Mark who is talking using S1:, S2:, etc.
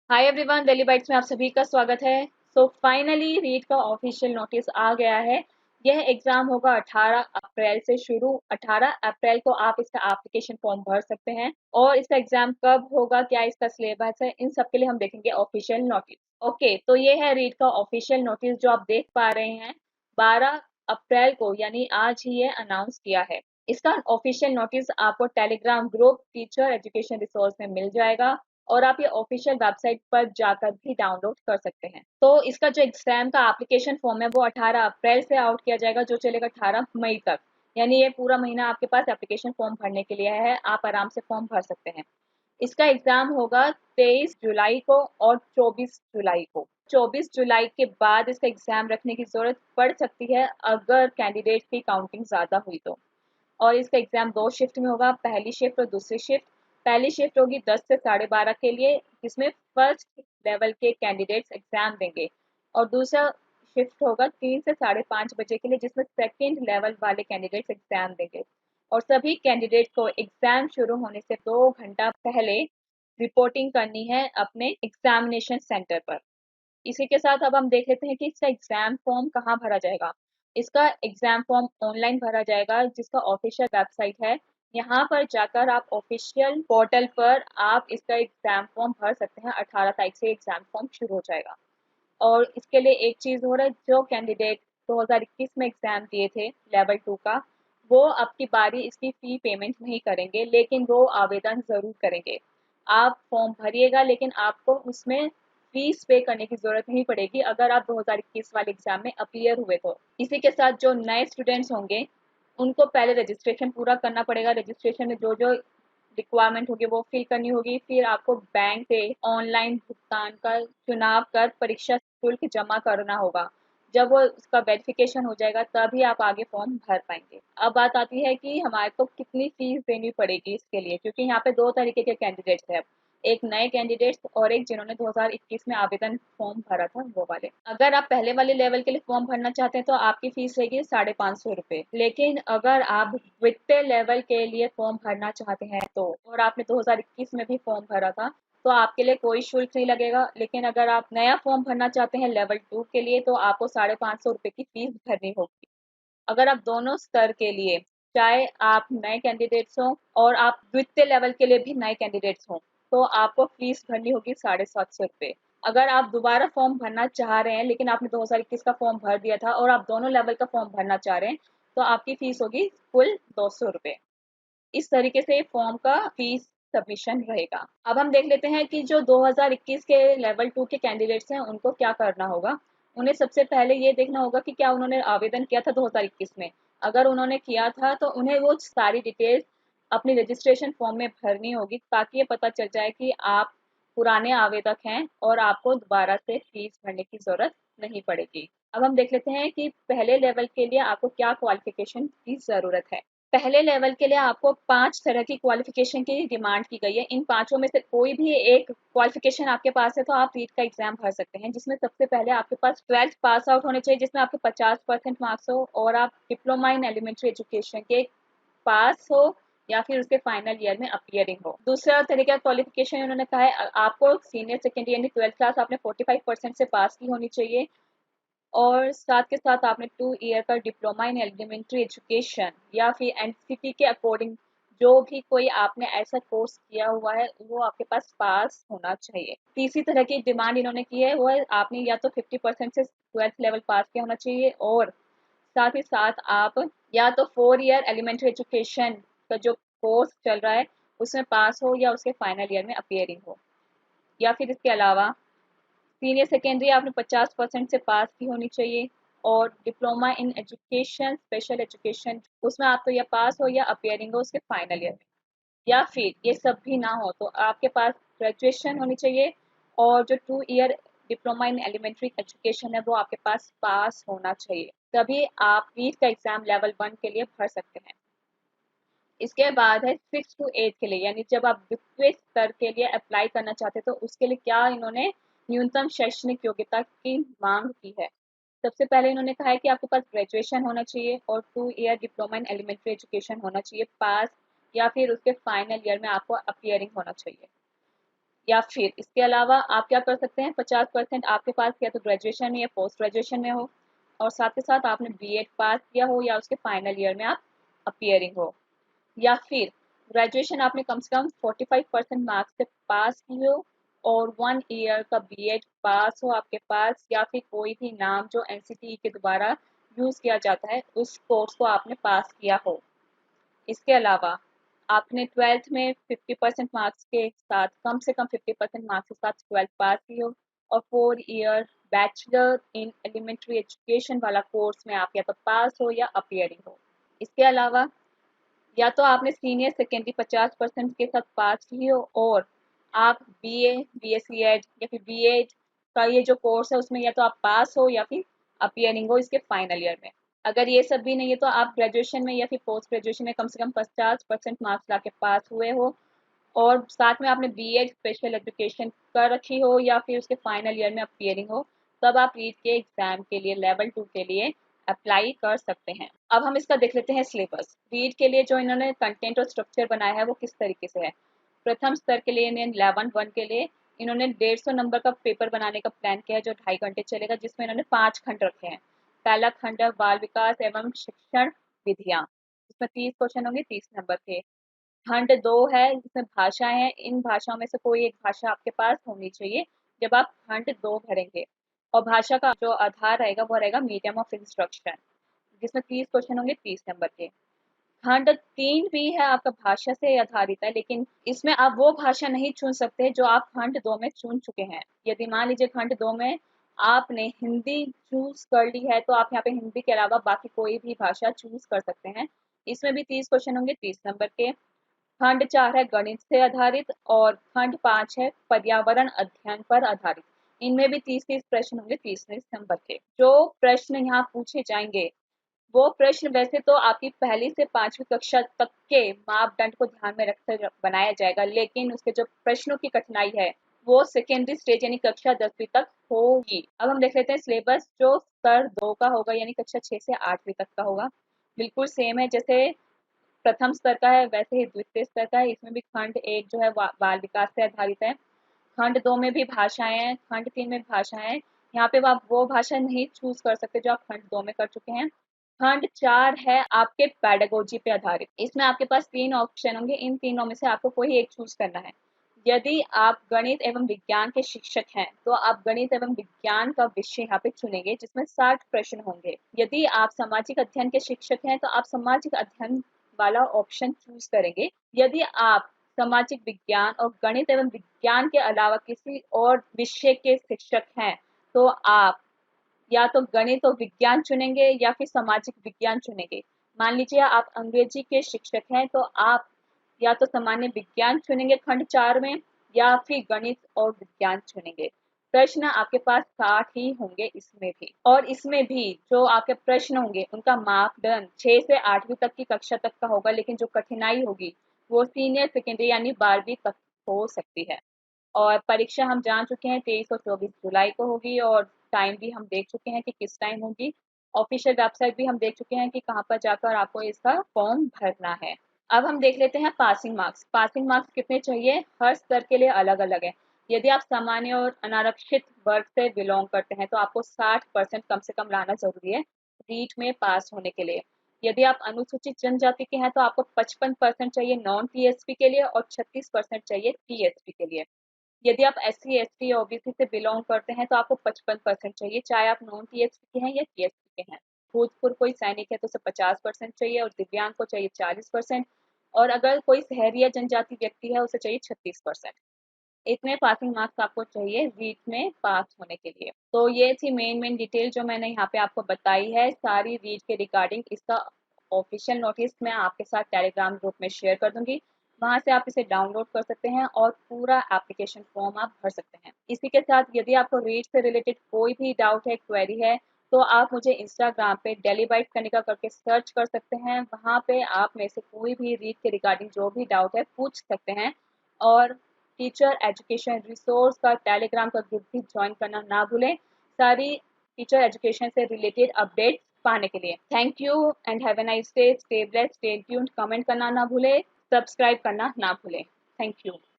S1: Hi everyone, Delhi bytes में आप सभी का स्वागत है। फाइनली रीट का ऑफिशियल नोटिस आ गया है। यह एग्जाम होगा 18 अप्रैल से शुरू। 18 अप्रैल को आप इसका एप्लीकेशन फॉर्म भर सकते हैं और इसका एग्जाम कब होगा, क्या इसका सिलेबस है, इन सब के लिए हम देखेंगे ऑफिशियल नोटिस। ओके, तो ये है रीट का ऑफिशियल नोटिस जो आप देख पा रहे हैं। 12 अप्रैल को यानी आज ही ये अनाउंस किया है। इसका ऑफिशियल नोटिस आपको Telegram group teacher education resource में मिल जाएगा और आप ये ऑफिशियल वेबसाइट पर जाकर भी डाउनलोड कर सकते हैं। तो इसका जो एग्जाम का एप्लीकेशन फॉर्म है वो 18 अप्रैल से आउट किया जाएगा, जो चलेगा 18 मई तक। यानी ये पूरा महीना आपके पास एप्लीकेशन फॉर्म भरने के लिए है, आप आराम से फॉर्म भर सकते हैं। इसका एग्जाम होगा 23 जुलाई को और 24 जुलाई को। 24 जुलाई के बाद इसका एग्जाम रखने की जरूरत पड़ सकती है अगर कैंडिडेट की काउंटिंग ज्यादा हुई तो। और इसका एग्जाम दो शिफ्ट में होगा, पहली शिफ्ट और दूसरी शिफ्ट। पहली शिफ्ट होगी 10 से 12:30 के लिए, जिसमें फर्स्ट लेवल के कैंडिडेट्स एग्जाम देंगे। और दूसरा शिफ्ट होगा 3 से 5:30 बजे के लिए, जिसमें सेकेंड लेवल वाले कैंडिडेट्स एग्जाम देंगे। और सभी कैंडिडेट को एग्जाम शुरू होने से 2 घंटा पहले रिपोर्टिंग करनी है अपने एग्जामिनेशन सेंटर पर। इसी के साथ अब हम देख लेते हैं कि इसका एग्जाम फॉर्म कहाँ भरा जाएगा। इसका एग्जाम फॉर्म ऑनलाइन भरा जाएगा, जिसका ऑफिशियल वेबसाइट है। यहाँ पर जाकर आप ऑफिशियल पोर्टल पर आप इसका एग्जाम फॉर्म भर सकते हैं। 18 तारीख से एग्जाम फॉर्म शुरू हो जाएगा। और इसके लिए एक चीज़ हो रहा है, जो कैंडिडेट 2021 में एग्जाम दिए थे लेवल 2 का, वो अब की बारी इसकी फ़ी पेमेंट नहीं करेंगे, लेकिन वो आवेदन ज़रूर करेंगे। आप फॉर्म भरिएगा, लेकिन आपको उसमें फीस पे करने की ज़रूरत नहीं पड़ेगी अगर आप 2021 वाले एग्जाम में अपीयर हुए तो। इसी के साथ जो नए स्टूडेंट्स होंगे उनको पहले रजिस्ट्रेशन पूरा करना पड़ेगा। रजिस्ट्रेशन में जो जो रिक्वायरमेंट होगी वो फिल करनी होगी। फिर आपको बैंक से ऑनलाइन भुगतान का चुनाव कर परीक्षा शुल्क जमा करना होगा। जब वो उसका वेरिफिकेशन हो जाएगा तभी आप आगे फॉर्म भर पाएंगे। अब बात आती है कि हमारे को कितनी फीस देनी पड़ेगी इसके लिए, क्योंकि यहाँ पे दो तरीके के कैंडिडेट्स हैं। एक नए कैंडिडेट्स और एक जिन्होंने 2021 में आवेदन फॉर्म भरा था वो वाले। अगर आप पहले वाले लेवल के लिए फॉर्म भरना चाहते हैं तो आपकी फीस रहेगी 550 रुपये। लेकिन अगर आप द्वितीय लेवल के लिए फॉर्म भरना चाहते हैं तो, और आपने 2021 में भी फॉर्म भरा था, तो आपके लिए कोई शुल्क नहीं लगेगा। लेकिन अगर आप नया फॉर्म भरना चाहते हैं लेवल 2 के लिए तो आपको 550 रुपये की फीस भरनी होगी। अगर आप दोनों स्तर के लिए, चाहे आप नए कैंडिडेट्स हों और आप द्वितीय लेवल के लिए भी नए कैंडिडेट्स हों, तो आपको फीस भरनी होगी 750 रुपये। अगर आप दोबारा फॉर्म भरना चाह रहे हैं लेकिन आपने 2021 का फॉर्म भर दिया था और आप दोनों लेवल का फॉर्म भरना चाह रहे हैं, तो आपकी फीस होगी कुल 200 रुपये। इस तरीके से फॉर्म का फीस सबमिशन रहेगा। अब हम देख लेते हैं कि जो 2021 के लेवल 2 के कैंडिडेट्स हैं उनको क्या करना होगा। उन्हें सबसे पहले ये देखना होगा कि क्या उन्होंने आवेदन किया था 2021 में। अगर उन्होंने किया था तो उन्हें वो सारी डिटेल्स अपनी रजिस्ट्रेशन फॉर्म में भरनी होगी, ताकि ये पता चल जाए कि आप पुराने आवेदक हैं और आपको दोबारा से फीस भरने की ज़रूरत नहीं पड़ेगी। अब हम देख लेते हैं कि पहले लेवल के लिए आपको क्या क्वालिफिकेशन की ज़रूरत है। पहले लेवल के लिए आपको 5 तरह की क्वालिफिकेशन की डिमांड की गई है। इन पाँचों में से कोई भी एक क्वालिफिकेशन आपके पास है तो आप रीट का एग्जाम भर सकते हैं, जिसमें सबसे पहले आपके पास 12th पास आउट होने चाहिए, जिसमें आपके 50% मार्क्स हो, और आप डिप्लोमा इन एलिमेंट्री एजुकेशन के पास हो या फिर उसके फाइनल ईयर में अपीयरिंग हो। दूसरा तरीका क्वालिफिकेशन उन्होंने कहा है, आपको सीनियर सेकेंडरी यानी 12th क्लास आपने 45% से पास की होनी चाहिए, और साथ के साथ आपने 2 ईयर का डिप्लोमा इन एलिमेंट्री एजुकेशन या फिर एनसीटी के अकॉर्डिंग जो भी कोई आपने ऐसा कोर्स किया हुआ है वो आपके पास पास होना चाहिए। तीसरी तरह की डिमांड इन्होंने की है वो है, आपने या तो 50% से 12th लेवल पास किया होना चाहिए, और साथ ही साथ आप या तो 4 ईयर एलिमेंट्री एजुकेशन का जो कोर्स चल रहा है उसमें पास हो या उसके फाइनल ईयर में अपियरिंग हो। या फिर इसके अलावा सीनियर सेकेंडरी आपने 50% से पास की होनी चाहिए, और diploma in education special education उसमें आप तो या पास हो या अपियरिंग हो उसके फाइनल ईयर में। या फिर ये सब भी ना हो तो आपके पास ग्रेजुएशन होनी चाहिए, और जो 2 year diploma in elementary education है वो आपके पास होना चाहिए, तभी आप नीट का एग्जाम लेवल 1 के लिए भर सकते हैं। इसके बाद है 6 to 8 के लिए, यानी जब आप द्वितीय स्तर के लिए अप्लाई करना चाहते हैं तो उसके लिए क्या इन्होंने न्यूनतम शैक्षणिक योग्यता की मांग की है। सबसे पहले इन्होंने कहा है कि आपके पास ग्रेजुएशन होना चाहिए और 2 year diploma in elementary education होना चाहिए पास, या फिर उसके फाइनल ईयर में आपको अपियरिंग होना चाहिए। या फिर इसके अलावा आप क्या कर सकते हैं, 50% आपके पास या तो ग्रेजुएशन में या पोस्ट ग्रेजुएशन में हो, और साथ ही साथ आपने बीएड पास किया हो या उसके फाइनल ईयर में आप अपियरिंग हो, या फिर ग्रेजुएशन आपने कम से कम 45% मार्क्स से पास की हो और 1 ईयर का बीएड पास हो आपके पास, या फिर कोई भी नाम जो एनसीटीई के द्वारा यूज किया जाता है उस कोर्स को आपने पास किया हो। इसके अलावा आपने ट्वेल्थ में 50% मार्क्स के साथ, कम से कम 50% मार्क्स के साथ ट्वेल्थ पास की हो, और 4 year bachelor in elementary education वाला कोर्स में आप या तो पास हो या अपियरिंग हो। इसके अलावा या तो आपने सीनियर सेकेंडरी 50% के साथ पास की हो और आप बीए, बीएससी एड या फिर बीएड का ये जो कोर्स है उसमें या तो आप पास हो या फिर अपियरिंग हो इसके फाइनल ईयर में। अगर ये सब भी नहीं है तो आप ग्रेजुएशन में या फिर पोस्ट ग्रेजुएशन में कम से कम 50% मार्क्स ला के पास हुए हो और साथ में आपने बीएड स्पेशल एजुकेशन कर रखी हो या फिर उसके फाइनल ईयर में अपियरिंग हो, तब आप रीट के एग्जाम के लिए लेवल 2 के लिए अप्लाई कर सकते हैं। अब हम इसका देख लेते हैं सिलेबस। रीट के लिए जो इन्होंने कंटेंट और स्ट्रक्चर बनाया है वो किस तरीके से है। प्रथम स्तर के लिए इन्हें लेवल 1 के लिए इन्होंने 150 नंबर का पेपर बनाने का प्लान किया है जो 2.5 घंटे चलेगा, जिसमें इन्होंने 5 खंड रखे हैं। पहला खंड है बाल विकास एवं शिक्षण विधियां, जिसमें 30 क्वेश्चन होंगे 30 नंबर के। खंड 2 है जिसमें भाषाएं हैं, इन भाषाओं में से कोई एक भाषा आपके पास होनी चाहिए जब आप खंड 2 भरेंगे, और भाषा का जो आधार रहेगा वो रहेगा मीडियम ऑफ इंस्ट्रक्शन, जिसमें 30 क्वेश्चन होंगे 30 नंबर के। खंड 3 भी है आपका भाषा से आधारित है, लेकिन इसमें आप वो भाषा नहीं चुन सकते जो आप खंड 2 में चुन चुके हैं। यदि मान लीजिए खंड 2 में आपने हिंदी चूज कर ली है तो आप यहाँ पे हिंदी के अलावा बाकी कोई भी भाषा चूज कर सकते हैं। इसमें भी 30 क्वेश्चन होंगे 30 नंबर के। खंड 4 है गणित से आधारित और खंड 5 है पर्यावरण अध्ययन पर आधारित। इनमें भी 30-30 प्रश्न होंगे 30 नंबर के। जो प्रश्न यहाँ पूछे जाएंगे वो प्रश्न वैसे तो आपकी पहली से 5वीं कक्षा तक के मापदंड को ध्यान में रखकर बनाया जाएगा, लेकिन उसके जो प्रश्नों की कठिनाई है वो सेकेंडरी स्टेज यानी कक्षा 10वीं तक होगी। अब हम देख लेते हैं सिलेबस जो स्तर 2 का होगा यानी कक्षा 6 से 8वीं तक का होगा। बिल्कुल सेम है जैसे प्रथम स्तर का है वैसे ही द्वितीय स्तर का है। इसमें भी खंड 1 जो है बाल विकास से आधारित है। खंड 2 में भी भाषाएं हैं, खंड 3 में भाषाएं हैं। यहाँ पे आप वो भाषा नहीं चूज कर सकते जो आप खंड 2 में कर चुके हैं। खंड 4 है आपके पेडागोजी पे आधारित। इसमें आपके पास 3 ऑप्शन होंगे, इन तीनों में से आपको कोई एक चूज करना है। यदि आप गणित एवं विज्ञान के शिक्षक हैं तो आप गणित एवं विज्ञान का विषय यहाँ पे चुनेंगे जिसमें 60 प्रश्न होंगे। यदि आप सामाजिक अध्ययन के शिक्षक हैं तो आप सामाजिक अध्ययन वाला ऑप्शन चूज करेंगे। यदि आप सामाजिक विज्ञान और गणित एवं विज्ञान के अलावा किसी और विषय के शिक्षक हैं तो आप या तो गणित और विज्ञान चुनेंगे या फिर सामाजिक विज्ञान चुनेंगे। मान लीजिए आप अंग्रेजी के शिक्षक हैं तो आप या तो सामान्य विज्ञान चुनेंगे खंड 4 में या फिर गणित और विज्ञान चुनेंगे। प्रश्न आपके पास 60 ही होंगे इसमें भी, और इसमें भी जो आपके प्रश्न होंगे उनका मापदंड 6 से 8वीं तक की कक्षा तक का होगा, लेकिन जो कठिनाई होगी वो सीनियर सेकेंडरी यानी 12वीं तक हो सकती है। और परीक्षा हम जान चुके हैं 23 और 24 जुलाई को होगी, और टाइम भी हम देख चुके हैं कि किस टाइम होगी। ऑफिशियल वेबसाइट भी हम देख चुके हैं कि कहाँ पर जाकर आपको इसका फॉर्म भरना है। अब हम देख लेते हैं पासिंग मार्क्स। पासिंग मार्क्स कितने चाहिए, हर स्तर के लिए अलग अलग है। यदि आप सामान्य और अनारक्षित वर्ग से बिलोंग करते हैं तो आपको 60% कम से कम लाना जरूरी है रीट में पास होने के लिए। यदि आप अनुसूचित जनजाति के हैं तो आपको 55% चाहिए नॉन टीएसपी के लिए और 36% चाहिए टीएसपी के लिए। यदि आप SC ST ओबीसी से बिलोंग करते हैं तो आपको 55% चाहिए, चाहे आप नॉन टीएसपी के हैं या टीएसपी के हैं। भूतपूर्व कोई सैनिक है तो उसे 50% चाहिए और दिव्यांग को चाहिए 40%, और अगर कोई शहरी या जनजाति व्यक्ति है उसे चाहिए 36%। इतने पासिंग मार्क्स आपको चाहिए रीट में पास होने के लिए। तो ये थी मेन डिटेल जो मैंने यहाँ पे आपको बताई है सारी रीट के रिगार्डिंग। इसका ऑफिशियल नोटिस मैं आपके साथ टेलीग्राम ग्रुप में शेयर कर दूंगी, वहां से आप इसे डाउनलोड कर सकते हैं और पूरा एप्लीकेशन फॉर्म आप भर सकते हैं। इसी के साथ यदि आपको रीट से रिलेटेड कोई भी डाउट है, क्वेरी है, तो आप मुझे इंस्टाग्राम पे डेली बाइट कनिका करके सर्च कर सकते हैं। वहां पे आप में से कोई भी रीट के रिगार्डिंग जो भी डाउट है पूछ सकते हैं। और टीचर एजुकेशन रिसोर्स का टेलीग्राम का ग्रुप भी ज्वाइन करना ना भूलें सारी टीचर एजुकेशन से रिलेटेड अपडेट्स पाने के लिए। Thank you and have a nice day, stay blessed, stay tuned. Comment करना ना भूलें, सब्सक्राइब करना ना भूलें। Thank you.